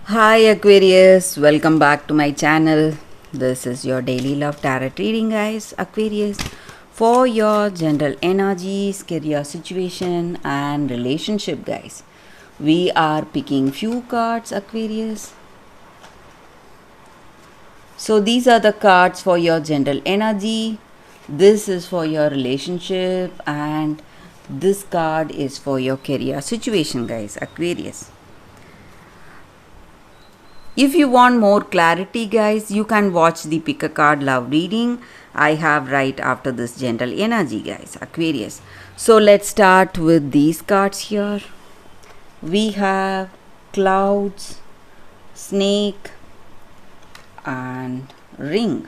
Hi Aquarius, welcome back to my channel. This is your daily love tarot reading, guys. Aquarius, for your general energies, career situation, and relationship, guys. We are picking few cards, Aquarius. So these are the cards for your general energy. This is for your relationship, and this card is for your career situation, guys. Aquarius. If you want more clarity, guys, you can watch the pick a card love reading I have right after this general energy, guys. Aquarius. So let's start with these cards here. We have clouds, snake, and ring.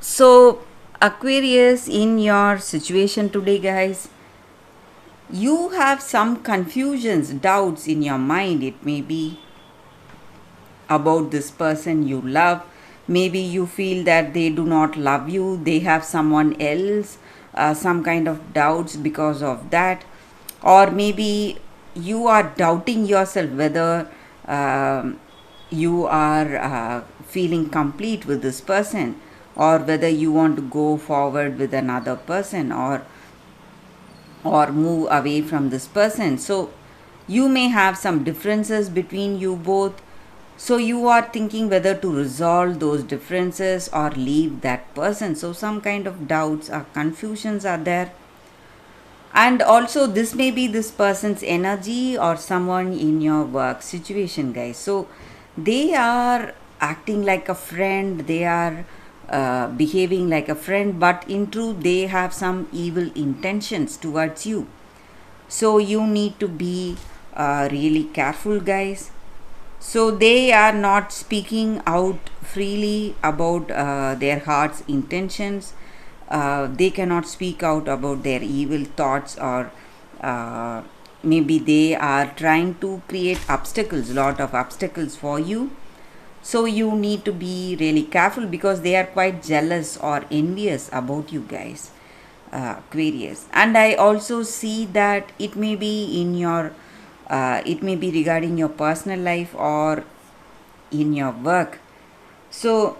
So, Aquarius, in your situation today, guys, you have some confusions, doubts in your mind. It may be about this person you love. Maybe you feel that they do not love you, they have someone else, some kind of doubts because of that. Or maybe you are doubting yourself whether you are feeling complete with this person, or whether you want to go forward with another person, or move away from this person. So you may have some differences between you both. So you are thinking whether to resolve those differences or leave that person. So some kind of doubts or confusions are there. And also this may be this person's energy or someone in your work situation, guys. So they are acting like a friend, they are behaving like a friend, but in truth they have some evil intentions towards you. So you need to be really careful, guys. So they are not speaking out freely about their heart's intentions. They cannot speak out about their evil thoughts, or maybe they are trying to create obstacles, lot of obstacles for you. So you need to be really careful because they are quite jealous or envious about you, guys. Aquarius. And I also see that it may be in your it may be regarding your personal life or in your work. So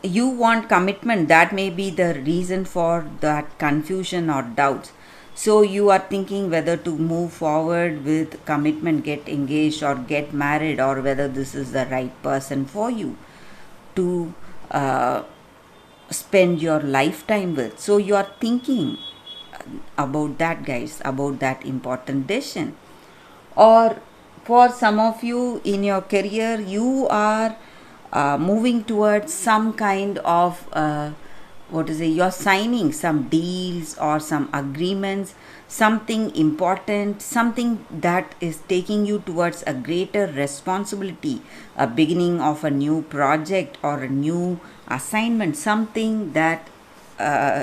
you want commitment, that may be the reason for that confusion or doubts. So you are thinking whether to move forward with commitment, get engaged or get married, or whether this is the right person for you to spend your lifetime with. So you are thinking about that, guys, about that important decision. Or for some of you in your career, you are moving towards some kind of you're signing some deals or some agreements, something important, something that is taking you towards a greater responsibility, a beginning of a new project or a new assignment, something that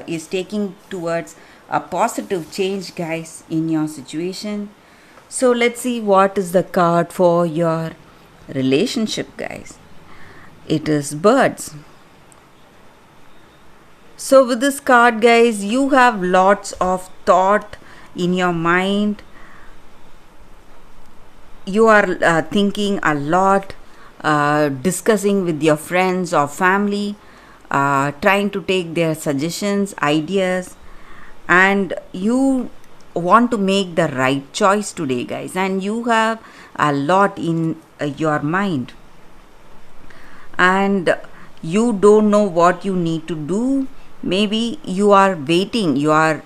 is taking towards a positive change, guys, in your situation. So let's see what is the card for your relationship, guys. It is birds. So with this card, guys, you have lots of thought in your mind. You are thinking a lot, discussing with your friends or family, trying to take their suggestions, ideas, and you want to make the right choice today, guys. And you have a lot in your mind, and you don't know what you need to do. Maybe you are waiting, you are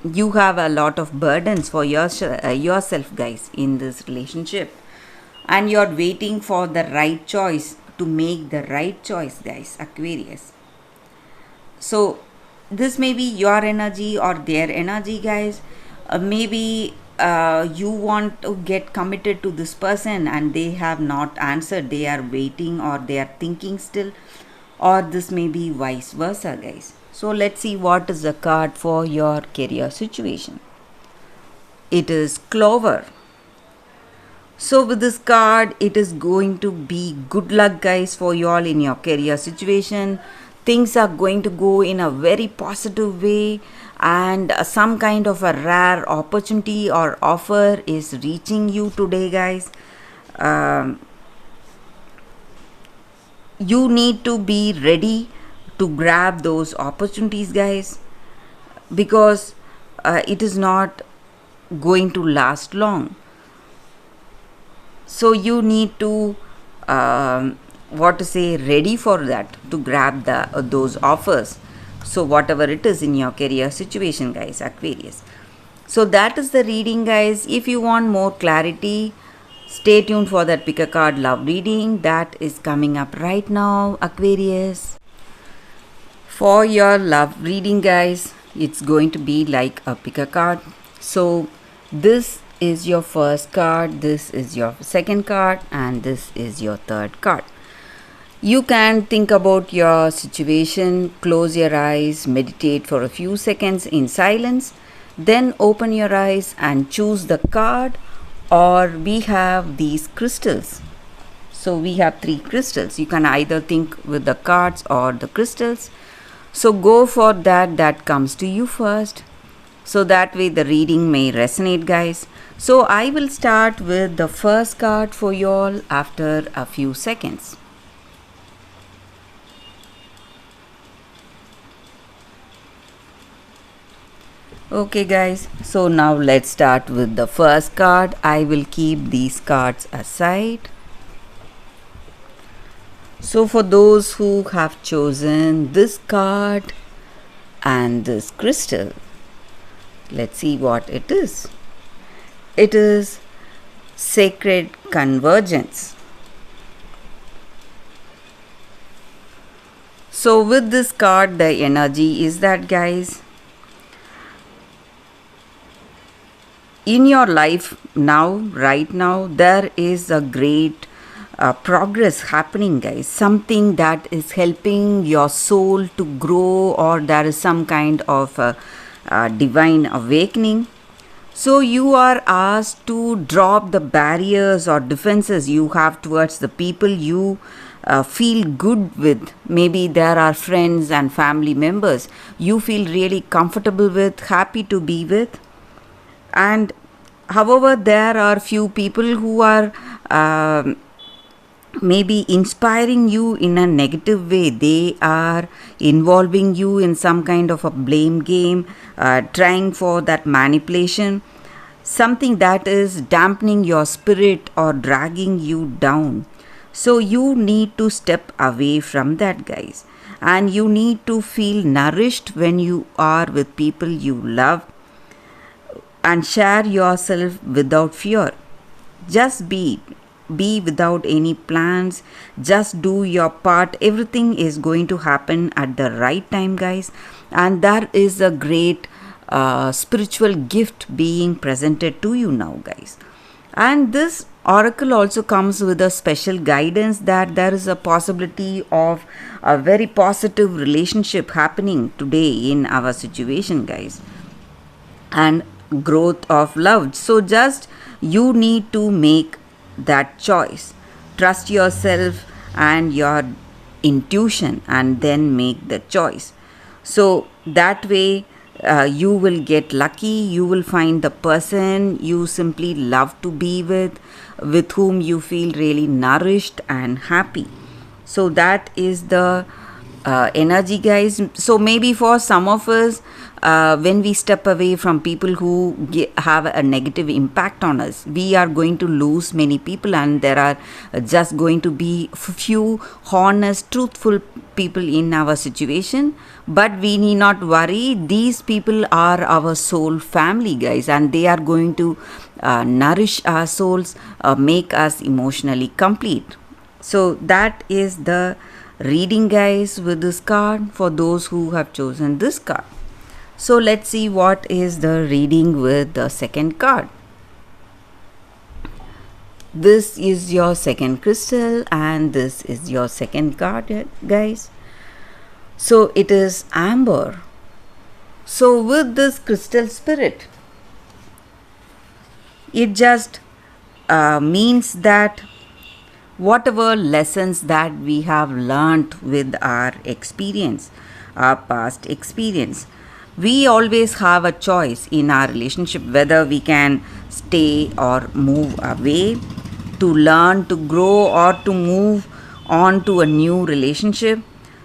you have a lot of burdens for yourself, guys, in this relationship, and you're waiting for the right choice to make the right choice, guys. Aquarius. So this may be your energy or their energy, guys. Maybe you want to get committed to this person and they have not answered, they are waiting or they are thinking still, or this may be vice versa, guys. So let's see what is the card for your career situation. It is clover. So with this card, it is going to be good luck, guys, for you all in your career situation. Things are going to go in a very positive way, and some kind of a rare opportunity or offer is reaching you today, guys. um, you need to be ready to grab those opportunities, guys, because it is not going to last long. So you need to what to say, ready for that, to grab those offers. So whatever it is in your career situation, guys, Aquarius. So that is the reading, guys. If you want more clarity, stay tuned for that pick a card love reading that is coming up right now, Aquarius. For your love reading, guys, it's going to be like a pick a card. So this is your first card, this is your second card, and this is your third card. You can think about your situation, close your eyes, meditate for a few seconds in silence, then open your eyes and choose the card. Or we have these crystals. So we have 3 crystals. You can either think with the cards or the crystals. So go for that comes to you first. So that way the reading may resonate, guys. So I will start with the first card for you all after a few seconds. Okay, guys, so now let's start with the first card. I will keep these cards aside. So for those who have chosen this card and this crystal, let's see what it is. It is Sacred Convergence. So with this card, the energy is that, guys, in your life now, right now, there is a great progress happening, guys. Something that is helping your soul to grow, or there is some kind of divine awakening. So you are asked to drop the barriers or defenses you have towards the people you feel good with. Maybe there are friends and family members you feel really comfortable with, happy to be with. And however, there are few people who are maybe inspiring you in a negative way. They are involving you in some kind of a blame game, trying for that manipulation, something that is dampening your spirit or dragging you down. So you need to step away from that, guys, and you need to feel nourished when you are with people you love, and share yourself without fear. Just be without any plans. Just do your part. Everything is going to happen at the right time, guys, and there is a great spiritual gift being presented to you now, guys. And this oracle also comes with a special guidance that there is a possibility of a very positive relationship happening today in our situation, guys, and growth of love. So just you need to make that choice. Trust yourself and your intuition, and then make the choice. So that way you will get lucky. You will find the person you simply love to be with whom you feel really nourished and happy. So that is the energy, guys. So maybe for some of us, when we step away from people who have a negative impact on us, we are going to lose many people, and there are just going to be few honest, truthful people in our situation. But we need not worry. These people are our soul family, guys, and they are going to nourish our souls, make us emotionally complete. So that is the reading, guys, with this card for those who have chosen this card. So let's see what is the reading with the second card. This is your second crystal, and this is your second card, guys. So it is amber. So with this crystal spirit, it just means that whatever lessons that we have learned with our experience, our past experience, We always have a choice in our relationship whether we can stay or move away, to learn, to grow, or to move on to a new relationship.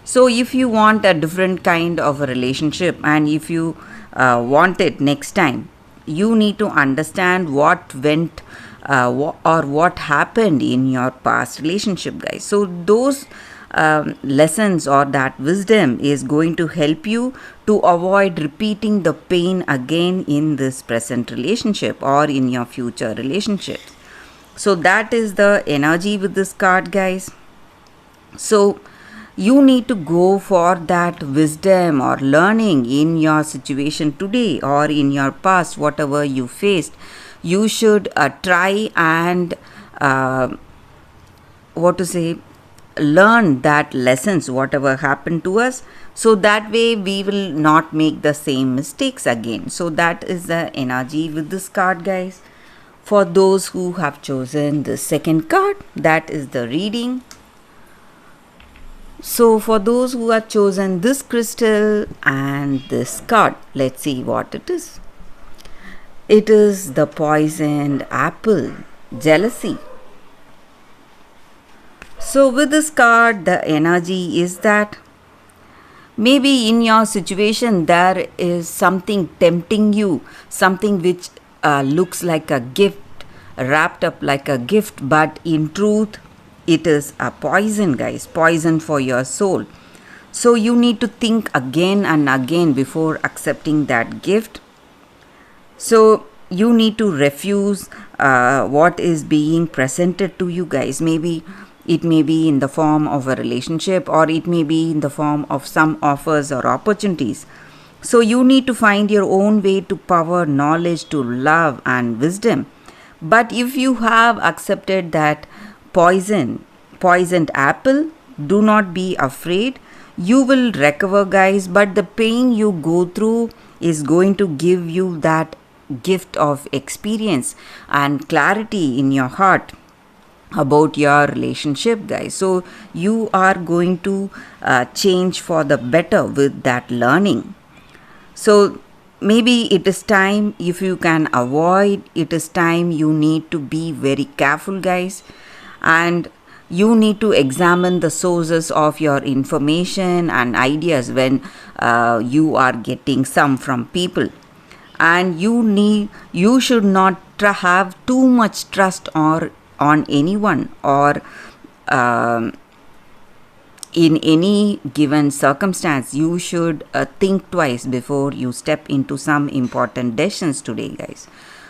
So, if you want a different kind of a relationship and if you want it next time, you need to understand what went or what happened in your past relationship, guys. So, those lessons or that wisdom is going to help you to avoid repeating the pain again in this present relationship or in your future relationships. So that is the energy with this card, guys. So you need to go for that wisdom or learning in your situation today or in your past, whatever you faced. You should try and learn that lessons whatever happened to us, so that way we will not make the same mistakes again. So that is the energy with this card, guys. For those who have chosen the second card, that is the reading. So for those who have chosen this crystal and this card, let's see what it is. It is the poisoned apple, jealousy. So with this card, the energy is that maybe in your situation there is something tempting you, something which looks like a gift, wrapped up like a gift, but in truth it is a poison, guys, poison for your soul. So you need to think again and again before accepting that gift. So you need to refuse what is being presented to you, guys. Maybe it may be in the form of a relationship, or it may be in the form of some offers or opportunities. So you need to find your own way to power, knowledge, to love and wisdom. But if you have accepted that poisoned apple, do not be afraid. You will recover, guys, but the pain you go through is going to give you that gift of experience and clarity in your heart about your relationship, guys. So you are going to change for the better with that learning. So maybe it is time, if you can avoid, it is time you need to be very careful, guys. And you need to examine the sources of your information and ideas when you are getting some from people. And you should not have too much trust or on anyone or in any given circumstance. You should think twice before you step into some important decisions today, guys.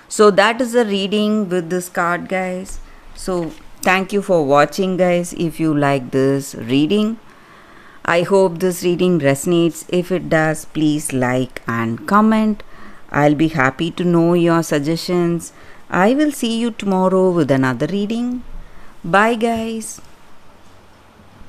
So that is the reading with this card, guys. So thank you for watching, guys. If you like this reading, I hope this reading resonates. If it does, please like and comment. I'll be happy to know your suggestions. I will see you tomorrow with another reading. Bye, guys.